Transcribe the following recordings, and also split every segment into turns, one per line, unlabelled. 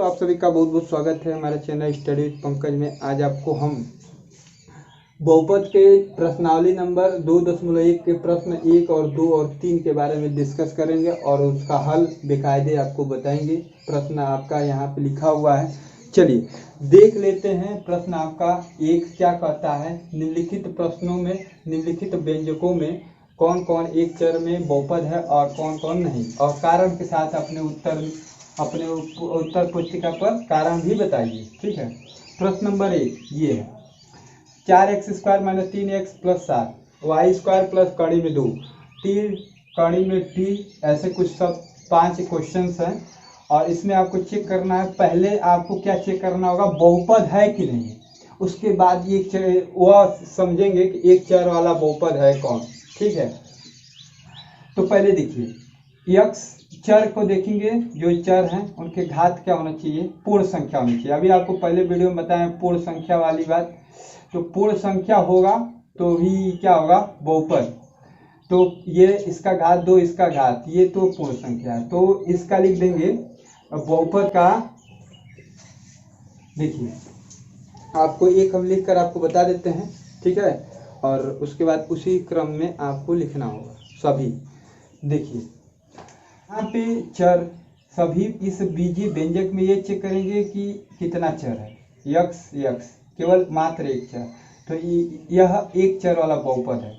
आप सभी का बहुत बहुत स्वागत है हमारे चैनल स्टडी विद पंकज में। आज आपको हम बहुपद के प्रश्नावली नंबर 2.1 के प्रश्न 1 और 2 और 3 के बारे में डिस्कस करेंगे और उसका हल बेकायदे आपको बताएंगे। प्रश्न आपका यहाँ पे लिखा हुआ है, चलिए देख लेते हैं। प्रश्न आपका एक क्या कहता है, निम्नलिखित प्रश्नों में निम्नलिखित व्यंजकों में कौन कौन एक चर में बहुपद है और कौन कौन नहीं, और कारण के साथ अपने उत्तर पुस्तिका पर कारण भी बताइए। ठीक है, प्रश्न नंबर 1 ये है, 4x² - 3x + 7 y² प्लस कड़ी में 2 t कड़ी में t, ऐसे कुछ सब 5 क्वेश्चंस हैं और इसमें आपको चेक करना है। पहले आपको क्या चेक करना होगा, बहुपद है कि नहीं। उसके बाद ये वह समझेंगे कि एक चर वाला बहुपद है कौन। ठीक है, तो पहले देखिए x चर को देखेंगे। जो चर हैं उनके घात क्या होना चाहिए, पूर्ण संख्या होनी चाहिए। अभी आपको पहले वीडियो में बताएं पूर्ण संख्या वाली बात, तो पूर्ण संख्या होगा तो भी क्या होगा, बहुपद। तो ये इसका घात 2 इसका घात, ये तो पूर्ण संख्या है, तो इसका लिख देंगे बहुपद का। देखिए आपको एक हम लिख कर आपको बता देते हैं, ठीक है, और उसके बाद उसी क्रम में आपको लिखना होगा सभी। देखिए यहाँ पे चर सभी इस बीजीय व्यंजक में ये चेक करेंगे कि कितना चर है, यक्स केवल मात्र एक चर, तो यह एक चर वाला बहुपद है।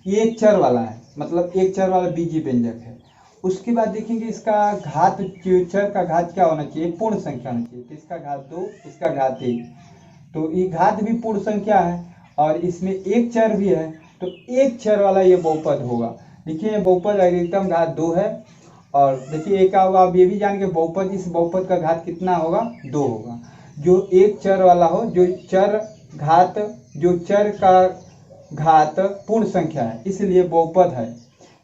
ये एक चर वाला है, मतलब एक चर वाला बीजीय व्यंजक है। उसके बाद देखेंगे इसका घात, चर का घात क्या होना चाहिए, पूर्ण संख्या होना चाहिए। तो इसका घात 2 इसका घात 1, तो ये घात भी पूर्ण संख्या है और इसमें एक चर भी है, तो एक चर वाला ये बहुपद होगा। देखिए बहुपद अधिकतम घात 2 है और देखिए एक होगा, आप ये भी जान के बहुपद, इस बहुपद का घात कितना होगा, 2 होगा। जो एक चर वाला हो, जो चर का घात पूर्ण संख्या है इसलिए बहुपद है।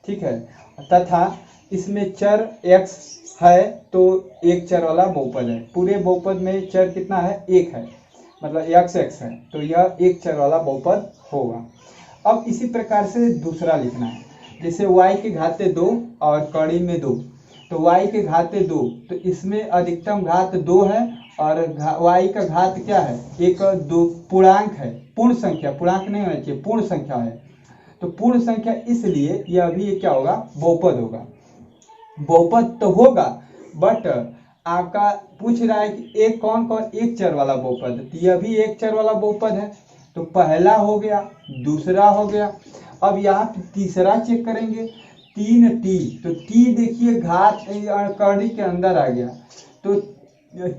ठीक है, तथा इसमें चर x है तो एक चर वाला बहुपद है। पूरे बहुपद में चर कितना है, 1 है, मतलब x है, तो यह एक चर वाला बहुपद होगा। अब इसी प्रकार से दूसरा लिखना है, जैसे y के घाते 2 और कड़ी में 2, तो y के घाते 2, तो इसमें अधिकतम घात 2 है और y का घात क्या है, 1 2 पूर्णांक है, पूर्ण संख्या, पूर्णांक नहीं होना चाहिए, पूर्ण संख्या है। तो पूर्ण संख्या इसलिए यह भी क्या होगा, बहुपद होगा। बहुपद तो होगा, बट आपका पूछ रहा है कि एक कौन कौन एक चर वाला बहुपद, तो यह भी एक चर वाला बहुपद है। तो पहला हो गया, दूसरा हो गया। अब यहाँ तीसरा चेक करेंगे, 3t, तो t देखिए घात कड़ी के अंदर आ गया, तो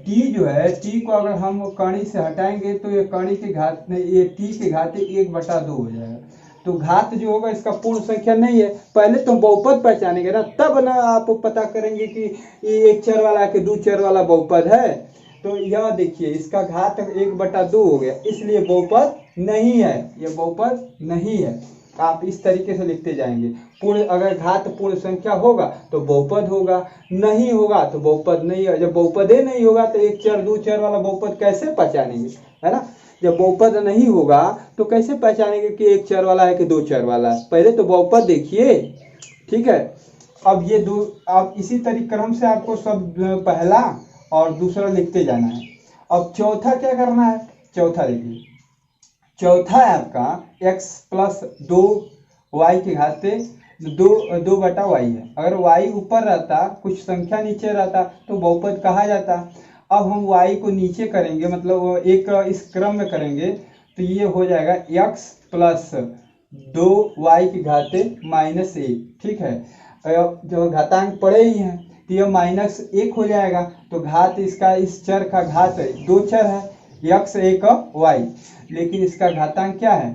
t जो है, t को अगर हम कड़ी से हटाएंगे तो ये कड़ी के घात में, ये t के घाते 1/2 हो जाएगा। तो घात जो होगा इसका पूर्ण संख्या नहीं है। पहले तो बहुपद पहचानेंगे ना, तब ना आप पता करेंगे कि ये एक चर वाला कि दो चर वाला बहुपद है। तो यह देखिए इसका घात 1/2 हो गया, इसलिए बहुपद नहीं है, यह बहुपद नहीं है। आप इस तरीके से लिखते जाएंगे। पूर्ण, अगर घात पूर्ण संख्या होगा तो बहुपद होगा, नहीं होगा तो बहुपद नहीं है। जब बहुपद ही नहीं होगा तो एक चर दो चर वाला बहुपद कैसे पहचानेंगे, है ना। जब बहुपद नहीं होगा तो कैसे पहचानेंगे कि एक चर वाला है कि दो चर वाला है। पहले तो बहुपद देखिए, ठीक है। अब ये दो, आप इसी तरीके क्रम से आपको सब पहला और दूसरा लिखते जाना है। अब चौथा क्या करना है, चौथा देखिए, चौथा है आपका x + 2y के घाते 2/y है। अगर y ऊपर रहता, कुछ संख्या नीचे रहता तो बहुपद कहा जाता। अब हम y को नीचे करेंगे, मतलब एक इस क्रम में करेंगे, तो ये हो जाएगा x + 2y के घाते -1। ठीक है, जो घातांक पड़े ही हैं तो यह -1 हो जाएगा। तो घात इसका, इस चर का घात है, 2 चर है, x 1 y, लेकिन इसका घातांक क्या है,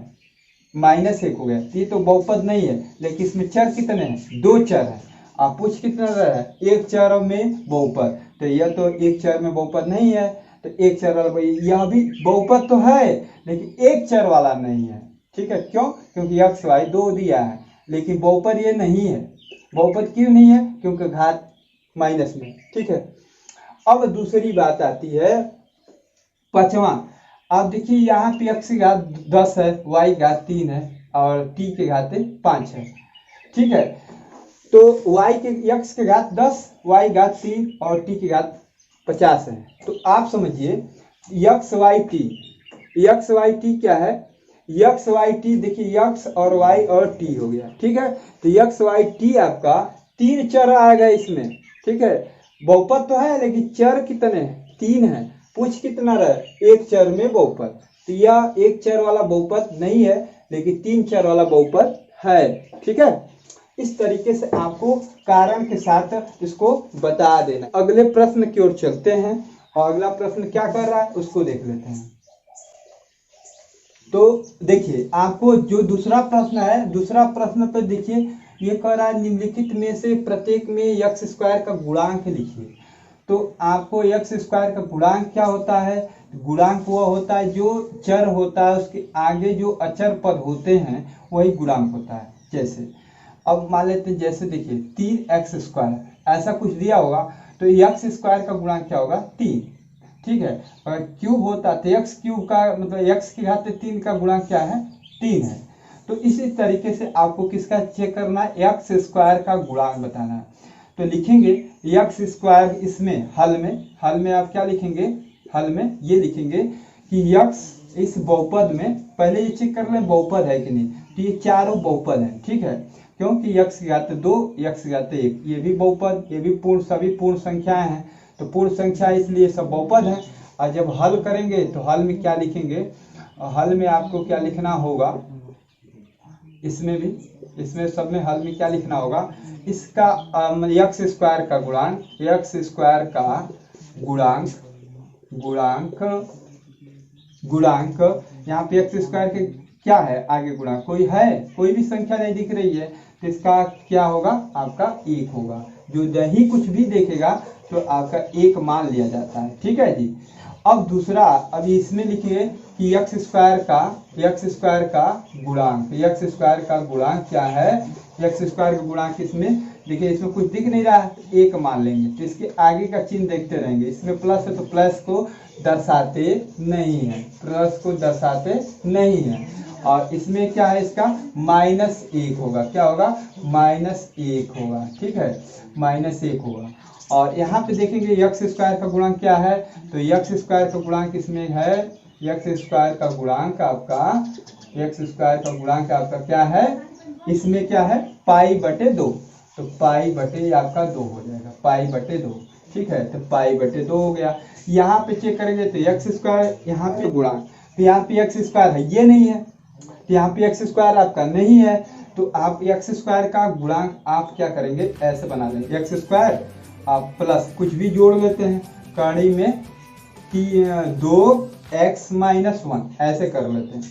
-1 हो गया। ये तो बहुपद नहीं है, लेकिन इसमें चर कितने हैं, 2 चर है। आप पूछ कितना रहा है, एक चर में बहुपद, तो यह तो एक चर में बहुपद नहीं है, तो एक चर वाला, यह भी बहुपद तो है लेकिन एक चर वाला नहीं है। ठीक है, क्यों, क्योंकि x y 2 दिया है, लेकिन बहुपद ये नहीं है। बहुपद क्यों नहीं है, क्योंकि घात माइनस में। ठीक है, अब दूसरी बात आती है, पांचवा। आप देखिए यहाँ पे x की घात 10 है, y घात 3 है और t के घाते 5 है। ठीक है, तो x के घात 10, y घात 3 और t की घात 50 है। तो आप समझिए एक्स वाई टी क्या है, एक्स वाई टी देखिए एक्स और वाई और टी हो गया, ठीक है। तो एक्स वाई टी आपका 3 चर आएगा इसमें, ठीक है। बहुपद तो है लेकिन चर कितने हैं, 3 है। पूछ कितना रहे, 1 चर में बहुपद। तो यह 1 चर वाला बहुपद नहीं है लेकिन 3 चर वाला बहुपद है, ठीक है। इस तरीके से आपको कारण के साथ इसको बता देना। अगले प्रश्न की ओर चलते हैं और अगला प्रश्न क्या कर रहा है उसको देख लेते हैं। तो देखिए आपको जो दूसरा प्रश्न है, दूसरा प्रश्न पे देखिए ये कह रहा है निम्नलिखित में से प्रत्येक में एक्स स्क्वायर का गुणांक लिखिए। तो आपको एक्स स्क्वायर का गुणांक क्या होता है, गुणांक वह होता है जो चर होता है उसके आगे जो अचर पद होते हैं वही गुणांक होता है। जैसे अब मान लेते हैं, जैसे देखिए 3x स्क्वायर ऐसा कुछ दिया होगा तो एक्स स्क्वायर का गुणांक क्या होगा 3, ठीक है। अगर क्यूब होता तो एक्स क्यूब का मतलब एक्स की घात 3 का गुणांक क्या है 3 है। तो इसी तरीके से आपको किसका चेक करना है, एक्स स्क्वायर का गुणांक बताना है। तो लिखेंगे एक्स स्क्वायर, इसमें हल में आप क्या लिखेंगे, हल में ये लिखेंगे कि एक्स इस बहुपद में, पहले ये चेक कर लें बहुपद है कि नहीं। तो ये चारों बहुपद है, ठीक है, क्योंकि एक्स की घात 2 एक्स की घात 1 ये भी बहुपद, ये भी पूर्ण, सभी पूर्ण संख्याएं हैं। तो पूर्ण संख्या इसलिए सब बहुपद है। और जब हल करेंगे तो हल में क्या लिखेंगे, हल में आपको क्या लिखना होगा, इसमें भी, इसमें सब में हल में क्या लिखना होगा, इसका एक्स स्क्वायर का गुणांक, एक्स स्क्वायर का गुणांक यहाँ पे एक्स स्क्वायर के क्या है आगे गुणांक, कोई है, कोई भी संख्या नहीं दिख रही है तो इसका क्या होगा आपका 1 होगा। जो नहीं कुछ भी देखेगा तो आपका 1 मान लिया जाता है, ठीक है जी। अब दूसरा, अब इसमें लिखिए कि एक्स स्क्वायर का गुणांक, एक्स स्क्वायर का गुणांक क्या है, एक्स स्क्वायर का गुणांक इसमें देखिए, इसमें कुछ दिख नहीं रहा है, 1 मान लेंगे। तो इसके आगे का चिन्ह देखते रहेंगे, इसमें प्लस है तो प्लस को दर्शाते नहीं है, प्लस को दर्शाते नहीं है। और इसमें क्या है, इसका -1 होगा, क्या होगा -1 होगा, ठीक है, -1 होगा। और यहाँ पे देखेंगे एक्स स्क्वायर का गुणांक क्या है, तो एक्स स्क्वायर का गुणांक इसमें है, एक्स स्क्वायर का गुणांक आपका, एक्स स्क्वायर का गुणांक आपका क्या है, इसमें क्या है π/2। तो π/2 आपका 2 हो जाएगा, π/2, ठीक है। तो π/2 हो गया। यहाँ पे चेक करेंगे तो एक्स स्क्वायर, यहाँ पे गुणांक, तो यहाँ पे एक्स स्क्वायर है, ये नहीं है, तो यहाँ पे एक्स स्क्वायर आपका नहीं है। तो आप एक्स स्क्वायर का गुणांक आप क्या करेंगे, ऐसे बना लेंगे, एक्स स्क्वायर आप प्लस कुछ भी जोड़ लेते हैं, कड़ी में 2x-1 ऐसे कर लेते हैं।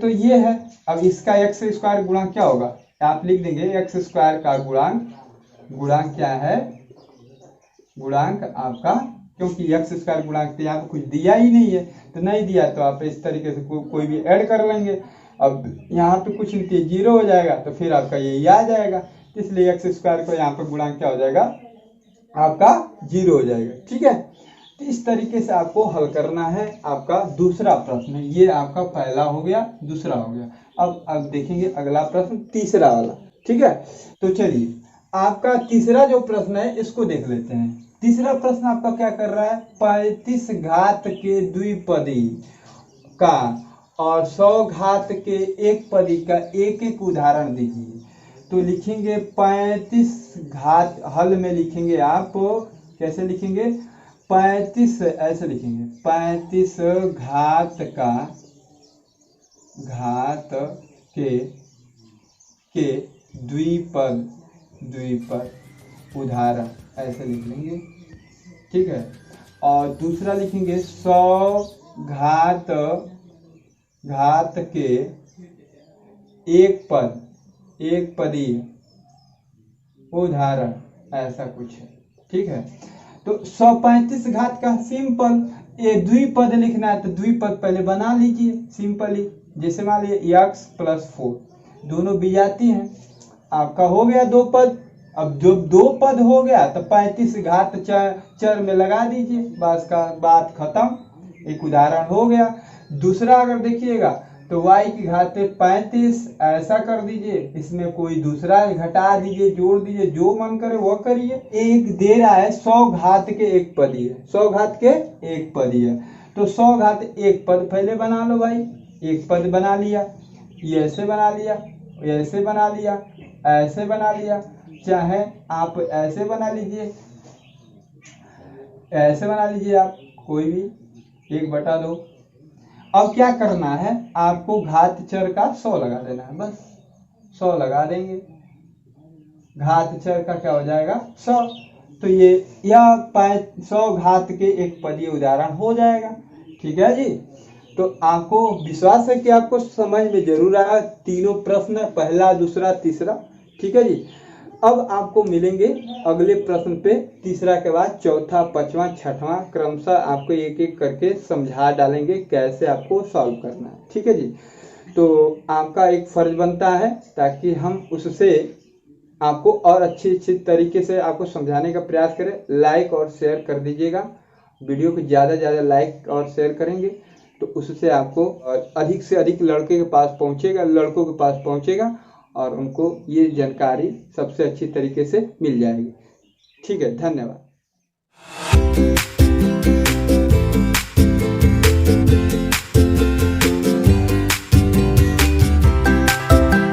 तो ये है। अब इसका एक्स स्क्वायर गुणांक क्या होगा, आप लिख देंगे एक्स स्क्वायर का गुणांक क्या है, गुणांक आपका, क्योंकि एक्स स्क्वायर गुणांक तो यहाँ पे कुछ दिया ही नहीं है, तो नहीं दिया तो आप इस तरीके से कोई भी ऐड कर लेंगे। अब यहाँ पे कुछ नहीं, 0 हो जाएगा तो फिर आपका यही आ जाएगा, इसलिए एक्स स्क्वायर को यहाँ पे गुणांक क्या हो जाएगा आपका 0 हो जाएगा, ठीक है। तो इस तरीके से आपको हल करना है आपका दूसरा प्रश्न। ये आपका पहला हो गया, दूसरा हो गया। अब देखेंगे अगला प्रश्न, तीसरा वाला, ठीक है। तो चलिए आपका तीसरा जो प्रश्न है इसको देख लेते हैं। तीसरा प्रश्न आपका क्या कर रहा है, 35 घात के द्विपदी का और 100 घात के एक पदी का एक एक उदाहरण दीजिए। तो लिखेंगे 35 घात, हल में लिखेंगे आप कैसे लिखेंगे, 35 ऐसे लिखेंगे, 35 घात के द्विपद उदाहरण ऐसे लिख लेंगे, ठीक है। और दूसरा लिखेंगे 100 घात के एक पदीय उदाहरण, ऐसा कुछ है, ठीक है। तो 135 घात का सिंपल, ये द्विपद लिखना है तो द्विपद पहले बना लीजिए सिंपली। जैसे मान लीजिए x + 4 दोनों विजाती हैं, आपका हो गया 2 पद। अब जब 2 पद हो गया तो 35 घात चर में लगा दीजिए, बस का बात खत्म, एक उदाहरण हो गया। दूसरा अगर देखिएगा तो y की घात 35 ऐसा कर दीजिए, इसमें कोई दूसरा घटा दीजिए, जोड़ दीजिए, जो मन करे वो करिए। एक दे रहा है 100 घात के एक पदी है, 100 घात के एक पदी है, तो 100 घात एक पद पहले बना लो भाई। एक पद बना लिया, ये ऐसे बना लिया, ऐसे बना लिया, ऐसे बना लिया, चाहे आप ऐसे बना लीजिए, ऐसे बना लीजिए, आप कोई भी 1/2। अब क्या करना है, आपको घात चर का 100 लगा देना है, बस 100 लगा देंगे, घात चर का क्या हो जाएगा 100। तो ये यह 100 घात के एक पदीय उदाहरण हो जाएगा। ठीक है जी, तो आपको विश्वास है कि आपको समझ में जरूर आया तीनों प्रश्न, पहला, दूसरा, तीसरा। ठीक है जी, अब आपको मिलेंगे अगले प्रश्न पे, तीसरा के बाद चौथा, पांचवा, छठवां, क्रमशः आपको एक एक करके समझा डालेंगे कैसे आपको सॉल्व करना है। ठीक है जी, तो आपका एक फर्ज बनता है ताकि हम उससे आपको और अच्छे तरीके से आपको समझाने का प्रयास करें। लाइक और शेयर कर दीजिएगा, वीडियो को ज़्यादा से ज़्यादा लाइक और शेयर करेंगे तो उससे आपको अधिक से अधिक लड़के के पास पहुंचेगा, लड़कों के पास पहुंचेगा और उनको ये जानकारी सबसे अच्छी तरीके से मिल जाएगी। ठीक है, धन्यवाद।